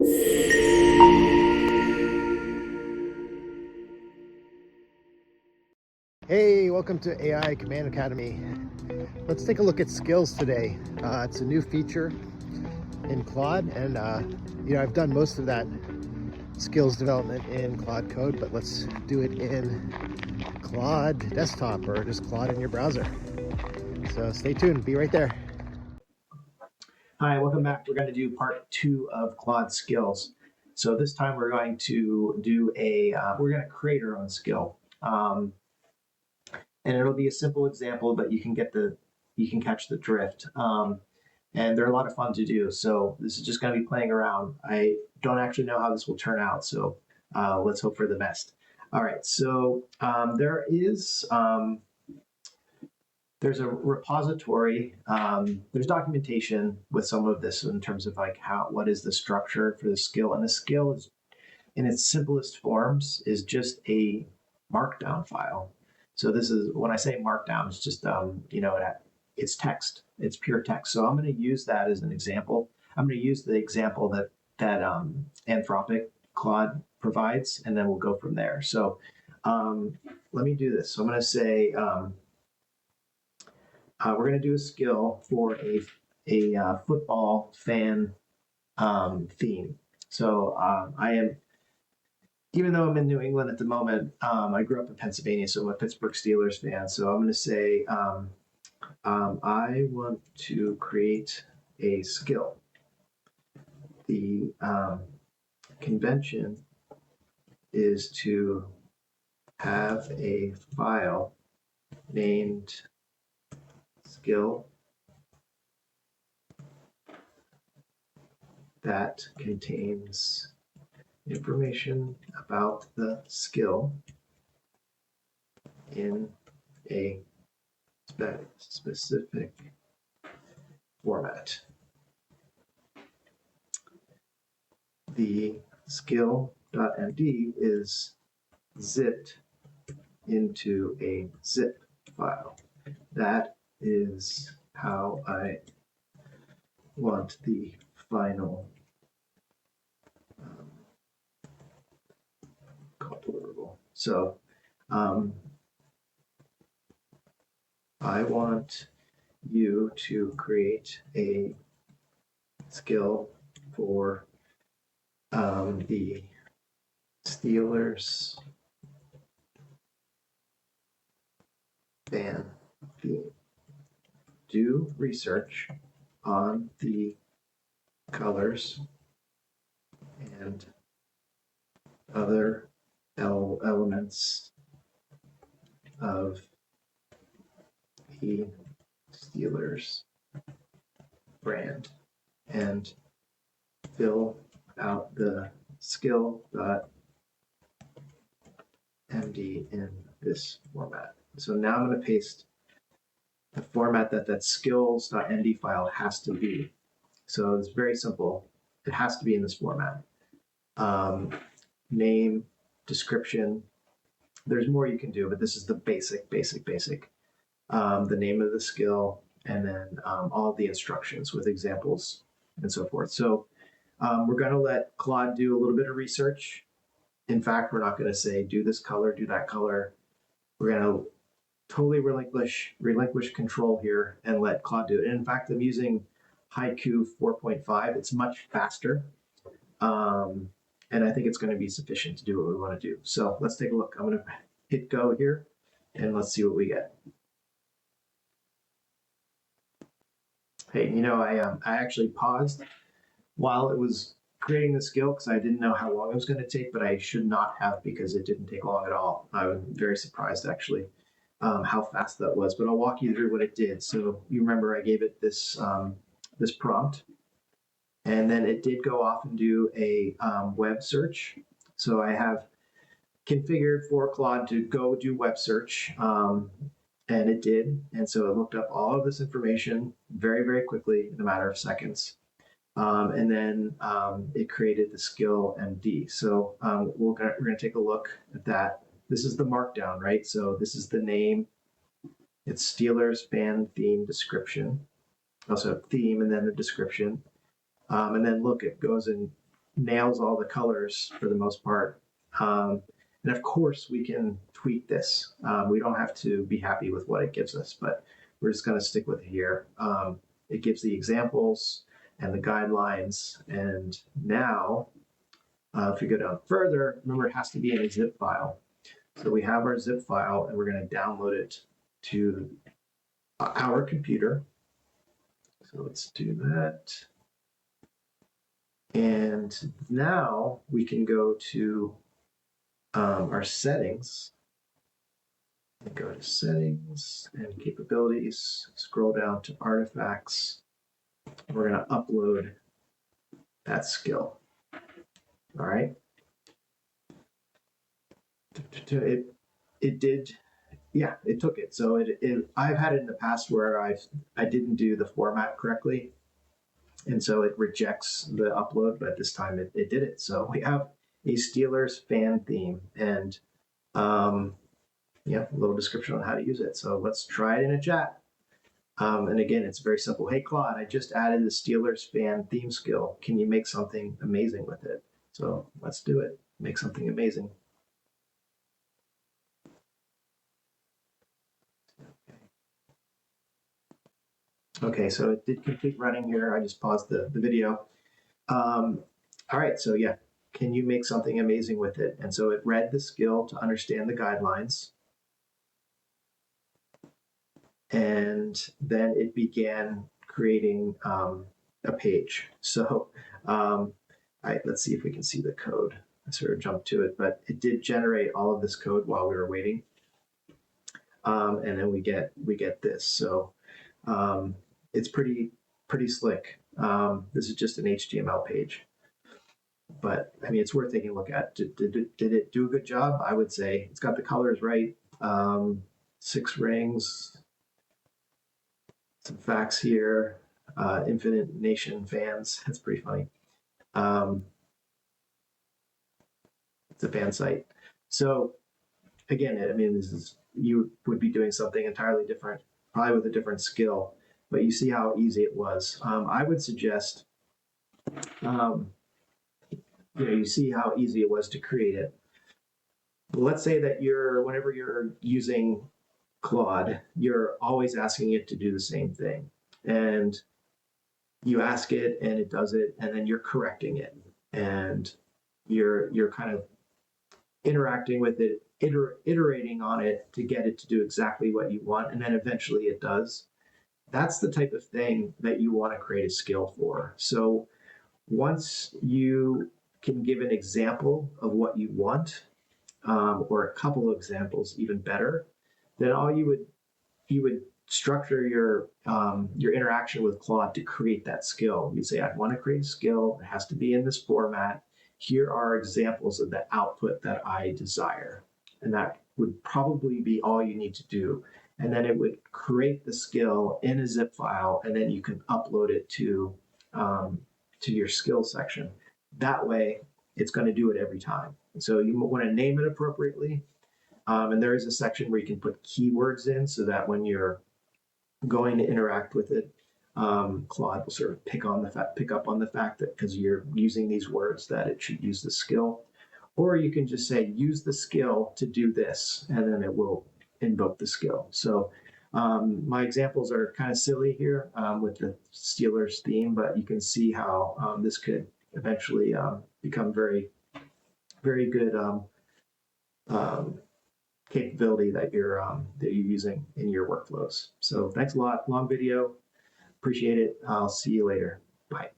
Hey, welcome to AI Command Academy. Let's take a look at skills today. It's a new feature in Claude, and I've done most of that skills development in Claude Code, but let's do it in Claude Desktop or just Claude in your browser. So stay tuned, be right there. Hi, welcome back. We're going to do part 2 of Claude skills. So this time we're going to do we're going to create our own skill. And it'll be a simple example, but you can catch the drift. And they're a lot of fun to do. So this is just going to be playing around. I don't actually know how this will turn out, so let's hope for the best. All right, so there's a repository, there's documentation with some of this in terms of like what is the structure for the skill. And the skill is, in its simplest forms, is just a markdown file. So this is, when I say markdown, it's just, it's text, it's pure text. So I'm going to use that as an example. I'm going to use the example that Anthropic Claude provides, and then we'll go from there. So let me do this. So I'm going to say, we're going to do a skill for a football fan theme. So even though I'm in New England at the moment, I grew up in Pennsylvania, so I'm a Pittsburgh Steelers fan. So I'm going to say, I want to create a skill. The convention is to have a file named skill that contains information about the skill in a specific format. The SKILL.md is zipped into a zip file. That is how I want the final deliverable. So I want you to create a skill for the Steelers fan theme. Do research on the colors and other elements of the Steelers brand and fill out the skill.md in this format. So now I'm going to paste the format that skills.md file has to be. So it's very simple. It has to be in this format. Name, description. There's more you can do, but this is the basic. The name of the skill, and then all the instructions with examples and so forth. So we're going to let Claude do a little bit of research. In fact, we're not going to say do this color, do that color. We're going to totally relinquish control here and let Claude do it. And in fact, I'm using Haiku 4.5. It's much faster. And I think it's going to be sufficient to do what we want to do. So let's take a look. I'm going to hit go here, and let's see what we get. Hey, I actually paused while it was creating the skill because I didn't know how long it was going to take, but I should not have, because it didn't take long at all. I was very surprised, actually, how fast that was. But I'll walk you through what it did. So you remember I gave it this this prompt, and then it did go off and do a web search. So I have configured for Claude to go do web search, and it did. And so it looked up all of this information very, very quickly in a matter of seconds. And then it created the SKILL.md. So we're going to take a look at that. This is the markdown, right? So this is the name. It's Steelers fan theme description. Also theme and then the description. And then look, it goes and nails all the colors for the most part. And of course, we can tweak this. We don't have to be happy with what it gives us, but we're just going to stick with it here. It gives the examples and the guidelines. And now, if you go down further, remember it has to be in a zip file. So we have our zip file, and we're going to download it to our computer. So let's do that. And now we can go to our settings, and go to settings and capabilities, scroll down to artifacts. We're going to upload that skill. All right. It did, yeah, it took it. So I've had it in the past where I didn't do the format correctly, and so it rejects the upload, but this time it did it. So we have a Steelers fan theme, and yeah, a little description on how to use it. So let's try it in a chat. And again, it's very simple. Hey, Claude, I just added the Steelers fan theme skill. Can you make something amazing with it? So let's do it. Make something amazing. Okay, so it did complete running here. I just paused the video. All right, so yeah, can you make something amazing with it? And so it read the skill to understand the guidelines. And then it began creating a page. So let's see if we can see the code. I sort of jumped to it, but it did generate all of this code while we were waiting. And then we get this. So it's pretty slick. This is just an HTML page, but I mean, it's worth taking a look at. Did it do a good job? I would say it's got the colors right. 6 rings. Some facts here. Infinite Nation fans. That's pretty funny. It's a fan site. So again, I mean, you would be doing something entirely different, probably with a different skill, but you see how easy it was. I would suggest, you see how easy it was to create it. Let's say that whenever you're using Claude, you're always asking it to do the same thing. And you ask it and it does it, and then you're correcting it. And you're kind of interacting with it, iterating on it to get it to do exactly what you want, and then eventually it does. That's the type of thing that you want to create a skill for. So once you can give an example of what you want, or a couple of examples, even better, then all you would structure your interaction with Claude to create that skill. You'd say, I want to create a skill. It has to be in this format. Here are examples of the output that I desire. And that would probably be all you need to do. And then it would create the skill in a zip file, and then you can upload it to your skill section. That way, it's going to do it every time. So you want to name it appropriately. And there is a section where you can put keywords in so that when you're going to interact with it, Claude will sort of pick up on the fact that because you're using these words that it should use the skill. Or you can just say, use the skill to do this, and then it will invoke the skill. So my examples are kind of silly here with the Steelers theme, but you can see how this could eventually become very, very good capability that you're using in your workflows. So thanks a lot. Long video. Appreciate it. I'll see you later. Bye.